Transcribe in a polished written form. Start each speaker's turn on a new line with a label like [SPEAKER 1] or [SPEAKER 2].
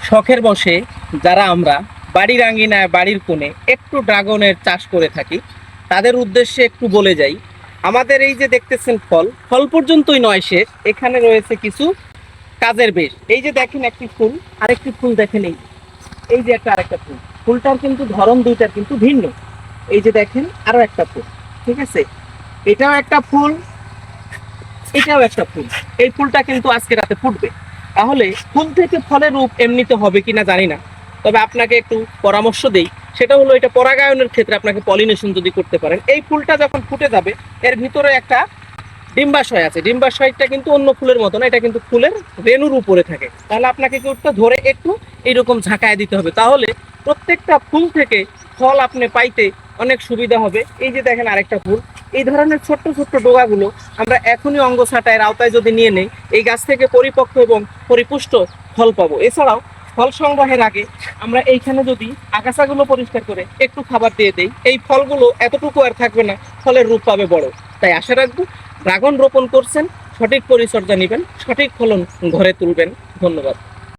[SPEAKER 1] শখের বশে যারা আমরা বাড়ির আঙ্গিনায় বাড়ির কোণে একটু ড্রাগনের চাষ করে থাকি তাদের উদ্দেশ্যে একটু বলে যাই। আমাদের এই যে দেখতেছেন ফল ফল পর্যন্তই নয় শেষ, এখানে রয়েছে কিছু কাজের বেশ। এই যে দেখেন একটি ফুল, আরেকটি ফুল দেখেন, এই যে একটা আরেকটা ফুল, ফুলটার কিন্তু ধরন দুইটার কিন্তু ভিন্ন। এই যে দেখেন আরো একটা ফুল, ঠিক আছে, এটাও একটা ফুল, এটাও একটা ফুল। এই ফুলটা কিন্তু আজকে রাতে ফুটবে। তাহলে ফুল থেকে ফলের রূপ এমনিতে হবে কিনা জানি না, তবে আপনাকে একটু পরামর্শ দেই। সেটা হলো এটা পরাগায়নের ক্ষেত্রে আপনাকে পলিনেশন যদি করতে পারেন, এই ফুলটা যখন ফুটে যাবে এর ভিতরে একটা ডিম্বাশয় আছে। ডিম্বাশয়টা কিন্তু অন্য ফুলের মতো না, এটা কিন্তু ফুলের রেণুর উপরে থাকে। তাহলে আপনাকে কিন্তু ধরে একটু এইরকম ঝাঁকায় দিতে হবে, তাহলে প্রত্যেকটা ফুল থেকে ফল আপনি পাইতে অনেক সুবিধা হবে। এই যে দেখেন আরেকটা ফুল, এই ধরনের ছোট্ট ছোট্ট ডোগাগুলো আমরা এখনই অঙ্গ ছাঁটাইয়ের আওতায় যদি নিয়ে নেই, এই গাছ থেকে পরিপক্ক এবং পরিপুষ্ট ফল পাবো। এছাড়াও ফল সংগ্রহের আগে আমরা এইখানে যদি আগাছাগুলো পরিষ্কার করে একটু খাবার দিয়ে দেই, এই ফলগুলো এতটুকু আর থাকবে না, ফলের রূপ পাবে বড়। তাই আশা রাখবো ড্রাগন রোপণ করছেন, সঠিক পরিচর্যা নেবেন, সঠিক ফলন ঘরে তুলবেন। ধন্যবাদ।